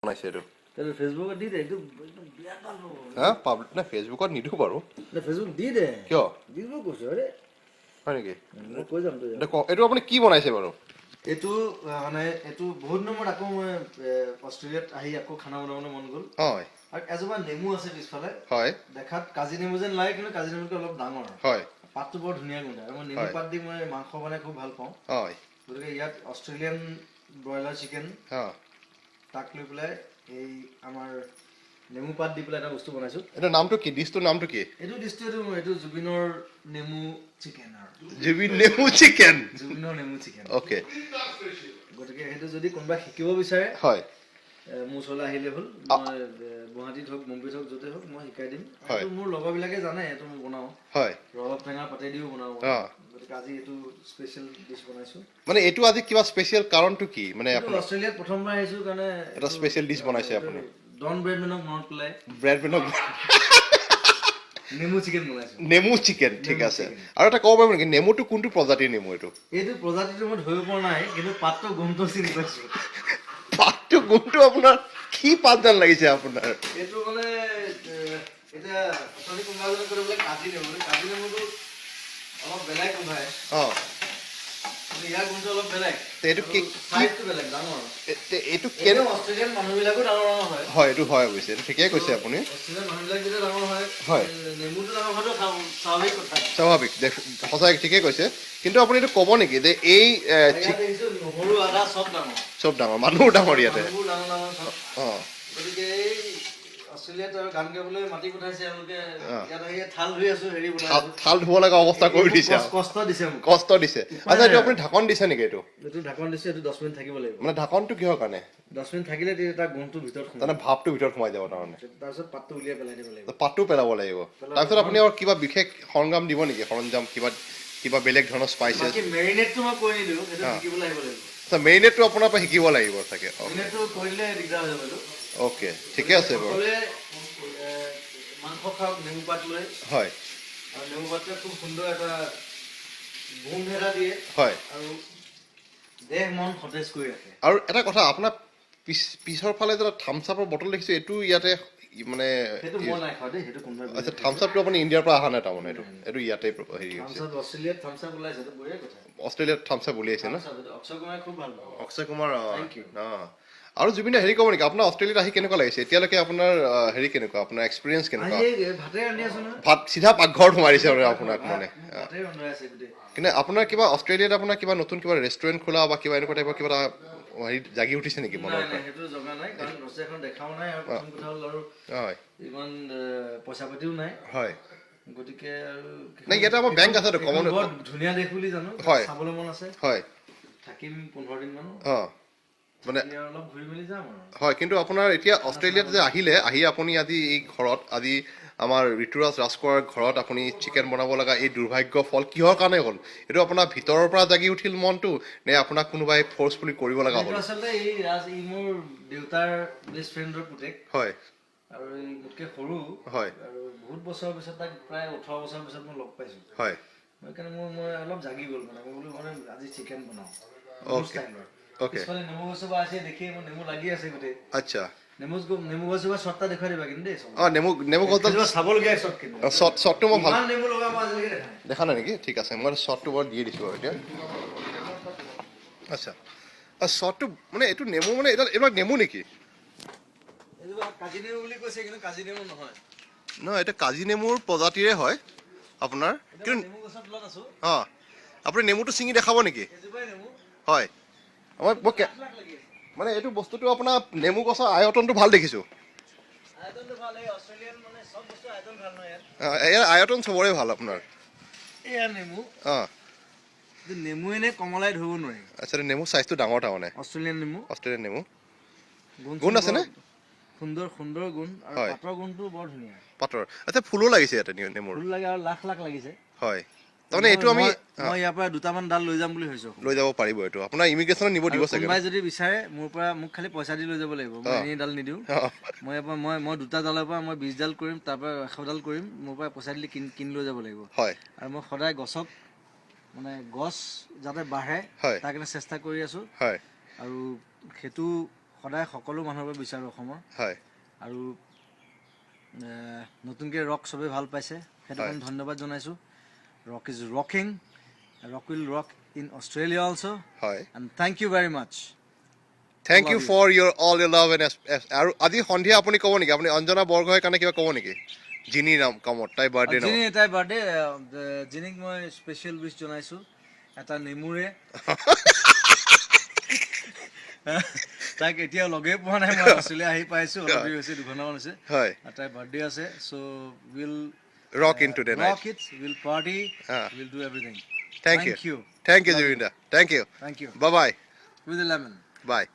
বনাইছে এইটো তাহলে ফেসবুকে দি দে একদম একদম বিয়া পালো হা পাব্লিক না ফেচবুকত নিদিওঁ বাৰু না ফেসবুক দি দে কিয় দিব কৈছো আরে হয় নেকি মই কৈ যাম তই এইটো আপুনি কি বনাইছে বাৰু এইটো মানে এইটো বহুত নম্বৰত আকৌ মই অষ্ট্ৰেলিয়াত আহি আকৌ খানা বনাবলৈ মন গ'ল হয় আৰু এজোপা নেমু আছে পিছফালে হয় দেখাত কাজি নেমু যেন লাগে কিন্তু কাজি নেমুতকৈ অলপ ডাঙৰ হয় পাতটো বৰ ধুনীয়া গোন্ধায় আৰু মই নেমু হয় পাত দি মই মাংস বনাই খুব ভাল পাওঁ হয় গতিকে ইয়াত অষ্ট্ৰেলিয়ান ব্ৰইলাৰ চিকেন হা তাক লৈ পেলাই এই আমাৰ নেমু পাত দি পেলাই এটা বস্তু বনাইছোঁ এইটো নামটো কি ডিছটোৰ নামটো কি এইটো ডিষ্ট্ৰিক্ট এইটো জুবিনৰ নেমু চিকেন আৰু জুবিন নেমু চিকেন জুবিনৰ নেমু চিকেন অ'কে গতিকে সেইটো যদি কোনোবাই শিকিব বিচাৰে হয় মোৰ ওচৰলৈ আহিলে হ'ল মই গুৱাহাটীত হওক মুম্বাইত হওক য'তে হওক মই শিকাই দিম এইটো মোৰ লগৰবিলাকে জানে এইটো মই বনাওঁ হয় ৰবাব টেঙা পাতে দিও বনাওঁ অঁ গতিকে আজি এইটো স্পেচিয়েল ডিছ বনাইছোঁ মানে এইটো আজি কিবা স্পেচিয়েল কাৰণটো কি মানে এইটো আপুনি অষ্ট্ৰেলিয়াত প্ৰথমবাৰ আহিছোঁ কাৰণে এটা স্পেচিয়েল ডিছ বনাইছে আপুনি ডন ব্ৰেডমেনক মনত পেলাই ব্ৰেড মেনক নেমু চিকেন বনাইছোঁ নেমু চিকেন ঠিক আছে আৰু এটা ক'ব পাৰিব নেকি নেমুটো কোনটো প্ৰজাতিৰ নেমু এইটো এইটো প্ৰজাতিটো মই ধৰিব পৰা নাই কিন্তু পাতটো গোন্ধটো চিনি পাইছোঁ পাতটো গোন্ধটো আপোনাৰ কি পাত যেন লাগিছে আপোনাৰ এইটো মানে এতিয়া অথনি কোনোবা এজনে ক'লে বোলে কাজি নেমুটো অলপ বেলেগ গোন্ধায় অঁ ইয়াৰ গোন্ধটো অলপ বেলেগ এইটো কি চাইজটো বেলেগ ডাঙৰ এইটো কেনে অষ্ট্ৰেলিয়ান মানুহবিলাকো ডাঙৰ ডাঙৰ হয় হয় এইটো হয় অৱশ্যে এইটো ঠিকেই কৈছে আপুনি অষ্ট্ৰেলিয়ান মানুহবিলাক যেতিয়া ডাঙৰ হয় হয় নেমুটো ডাঙৰ হোৱাটো স্বাভাৱিক কথা স্বাভাৱিক সঁচাই ঠিকেই কৈছে কিন্তু আপুনি এইটো ক'ব নেকি যে এই ইয়াত দেখিছোঁ নহৰু আদা চব ডাঙৰ চব ডাঙৰ মানুহো ডাঙৰ ইয়াতে মানুহবোৰ ডাঙৰ ডাঙৰ চব অঁ গতিকে এই অষ্ট্ৰেলিয়াত গান গাবলৈ মাতি পঠাইছে এওঁলোকে ইয়াত আহি থাল ধুই আছো হেৰি বনাইছো থাল ধুব লগা অৱস্থা কৰি দিছে কষ্ট দিছে মোক কষ্ট দিছে আচ্ছা এইটো আপুনি ঢাকন দিছে নেকি এইটো এইটো ঢাকন দিছে এইটো 10 মিনিট থাকিব লাগিব মানে ঢাকনটো কিহৰ কাৰণে 10 মিনিট থাকিলে তাৰ গুণটো ভিতৰত সোমায় তাৰমানে ভাপটো ভিতৰত সোমাই যাব তাৰমানে তাৰপিছত পাতটো উলিয়াই পেলাই দিব লাগিব পাতটো পেলাব লাগিব তাৰপিছত আপুনি আৰু কিবা বিশেষ সৰঞ্জাম দিব নেকি সৰঞ্জাম কিবা কিবা বেলেগ ধৰণৰ স্পাইচেছ বাকী মেৰিনেটটো মই কৈ নিদিওঁ সেইটো শিকিবলৈ আহিব লাগিব আচ্ছা মেৰিনেটটো আপোনাৰ পৰা শিকিব লাগিব চাগে মেৰিনেটটো কৰিলে দিগদাৰ হৈ যাব এইটো অ'কে ঠিকে আছে বাৰু মাংস খাওক নেমু পাত লৈ হয় আৰু নেমু পাতটোৱে খুব সুন্দৰ এটা গোন্ধ এটা দিয়ে হয় আৰু দেহ মন সতেজ কৰি ৰাখে আৰু এটা কথা আপোনাৰ পিছৰ ফালে যে থামছ আপৰ বটল দেখিছোঁ এইটো ইয়াতে মানে সেইটো মই নাই খোৱা দেই সেইটো কোনোবাই আচ্ছা থামছ আপটো আপুনি ইণ্ডিয়াৰ পৰা অহা নাই তাৰমানে এইটো ইয়াতে হেৰি হৈছে অষ্ট্ৰেলিয়াত থামছ আপ ওলাইছে সেইটো বঢ়িয়া কথা অষ্ট্ৰেলিয়াত থামছ আপ উলিয়াইছে ন অক্ষয় কুমাৰে খুব ভাল পাব অক্ষয় কুমাৰ অঁ আৰু জুবিনে হেৰি ক'ব নেকি আপোনাৰ অষ্ট্ৰেলিয়াত আহি কেনেকুৱা লাগিছে এতিয়ালৈকে আপোনাৰ হেৰি কেনেকুৱা আপোনাৰ এক্সপিৰিয়েঞ্চ কেনেকুৱা ভাতে ৰান্ধি আছো নহয় ভাত চিধা পাকঘৰত সোমাইছে আৰু আপোনাক মানে ভাতে ৰন্ধাই আছে গোটেই কিন্তু আপোনাৰ কিবা অষ্ট্ৰেলিয়াত আপোনাৰ কিবা নতুন কিবা ৰেষ্টুৰেণ্ট খোলা বা কিবা এনেকুৱা টাইপৰ কিবা এটা হেৰি জাগি উঠিছে নেকি মনৰ পৰা সেইটো জগা নাই কাৰণ ৰচিয়াখন দেখাও নাই আৰু প্ৰথম কথা হ'ল আৰু হয় ইমান পইচা পাতিও নাই হয় গতিকে আৰু নাই ইয়াতে আমাৰ বেংক আছেতো কমন বৰ ধুনীয়া দেশ বুলি জানো হয় চাবলৈ মন আছে হয় থাকিম 15 দিন মান অঁ মানে অলপ ঘূৰি মেলি যাম আৰু হয় কিন্তু আপোনাৰ এতিয়া অষ্ট্ৰেলিয়াত যে আহি আপুনি আজি এই ঘৰত আজি আমাৰ ঋতুৰাজ ৰাজখোৱাৰ ঘৰত আপুনি চিকেন বনাব লগা এই দুৰ্ভাগ্য ফল কিহৰ কাৰণে হ'ল এইটো আপোনাৰ ভিতৰৰ পৰা জাগি উঠিল মনটো নে আপোনাক কোনোবাই ফ'ৰ্চফুলি কৰিব লগা হ'ল আচলতে এই মোৰ দেউতাৰ বেষ্ট ফ্ৰেণ্ডৰ পুতেক হয় আৰু এই মোতকৈ সৰু হয় আৰু বহুত বছৰৰ পিছত তাক প্ৰায় 18 বছৰৰ পিছত মই লগ পাইছোঁ হয় সেইকাৰণে মই অলপ জাগি গ'ল মানে মই বোলো মানে আজি চিকেন বনাওঁ অ'কে পিছফালে নেমু গছজোপা আছে দেখি মোৰ নেমু লাগি আছে গোটেই আচ্ছা নেমু গছজোপা শ্বটটা দেখুৱাই দিবা কিন্তু দেই অঁ নেমু গছডাল চাবলগীয়া শ্বট কিন্তু শ্বটটো মই ভাল নেমু লগা মই আজিলৈকে দেখা নাই নেকি ঠিক আছে মই শ্বটটো বাৰু দিয়ে দিছোঁ বাৰু এতিয়া আচ্ছা শ্বটটো মানে এইটো নেমু মানে এইবিলাক নেমু নেকি কাজি নেমু বুলি কৈছে কিন্তু কাজি নেমু নহয় নহয় এইটো কাজি নেমুৰ প্ৰজাতিৰে হয় আপোনাৰ কিন্তু নেমু গছৰ তলত আছো অঁ আপুনি নেমুটো ছিঙি দেখাব নেকি এজোপাই নেমু হয় মই মানে এইটো বস্তুটো আপোনাৰ নেমু গছৰ আয়তনটো ভাল দেখিছোঁ আয়তনটো ভাল এই অষ্ট্ৰেলিয়ান মানে সব বস্তু আয়তন ভাল নহয় ইয়াৰ আয়তন চবৰে ভাল আপোনাৰ এয়া নেমু অঁ নেমু এনে কমলাই ধৰিব নোৱাৰি আচ্ছা নেমু চাইজটো ডাঙৰ তাৰমানে অষ্ট্ৰেলিয়ান নেমু গুণ আছেনে সুন্দৰ সুন্দৰ গুণ আৰু পাতৰ গুণটো বৰ ধুনীয়া পাতৰ আচ্ছা ফুলো লাগিছে ইয়াতে নেমুৰ ফুল লাগে আৰু লাখ লাখ লাগিছে হয় তাৰমানে এইটো আমি মই ইয়াৰ পৰা দুটামান ডাল লৈ যাম বুলি ভাবিছোঁ লৈ যাব পাৰিব এইটো আপোনাৰ ইমিগ্ৰেশ্যনত নিব দিব চাগে কোনোবাই যদি বিচাৰে মোৰ পৰা মোক খালি পইচা দি লৈ যাব লাগিব মই এনেই ডাল নিদিওঁ মই ইয়াৰ পৰা মই দুটা ডালৰ পৰা মই 20 ডাল কৰিম তাৰ পৰা 100 ডাল কৰিম মোৰ পৰা পইচা দিলে কিনি লৈ যাব লাগিব হয় আৰু মই সদায় গছক মানে গছ যাতে বাঢ়ে তাৰ কাৰণে চেষ্টা কৰি আছোঁ হয় আৰু সেইটো সদায় সকলো মানুহৰ বাবে বিচাৰোঁ অসমৰ হয় আৰু নতুনকৈ ৰক চবেই ভাল পাইছে সেইটো কাৰণে ধন্যবাদ জনাইছোঁ rock is rocking rock will rock in Australia also' হয় and thank you very much thank you for your all your love and আৰু আজি সন্ধিয়া আপুনি ক'ব নেকি আপুনি অঞ্জনা বৰগোহাঁইৰ কাৰণে কিবা ক'ব নেকি জিনিৰ নাম কামত তাই বাৰ্থডে নাম তাইৰ বাৰ্থডে জিনিক মই স্পেচিয়েল উইচ জনাইছোঁ এটা নেমুৰে তাইক এতিয়াও লগেই পোৱা নাই মই অষ্ট্ৰেলিয়া আহি পাইছোঁ অলপ দেৰি হৈছে 2 ঘণ্টামান হৈছে হয় তাইৰ বাৰ্থডে আছে show' will rock in today night rock it, we'll party, we'll do everything. Thank you Juvendra thank you Thank you. bye bye With a lemon. bye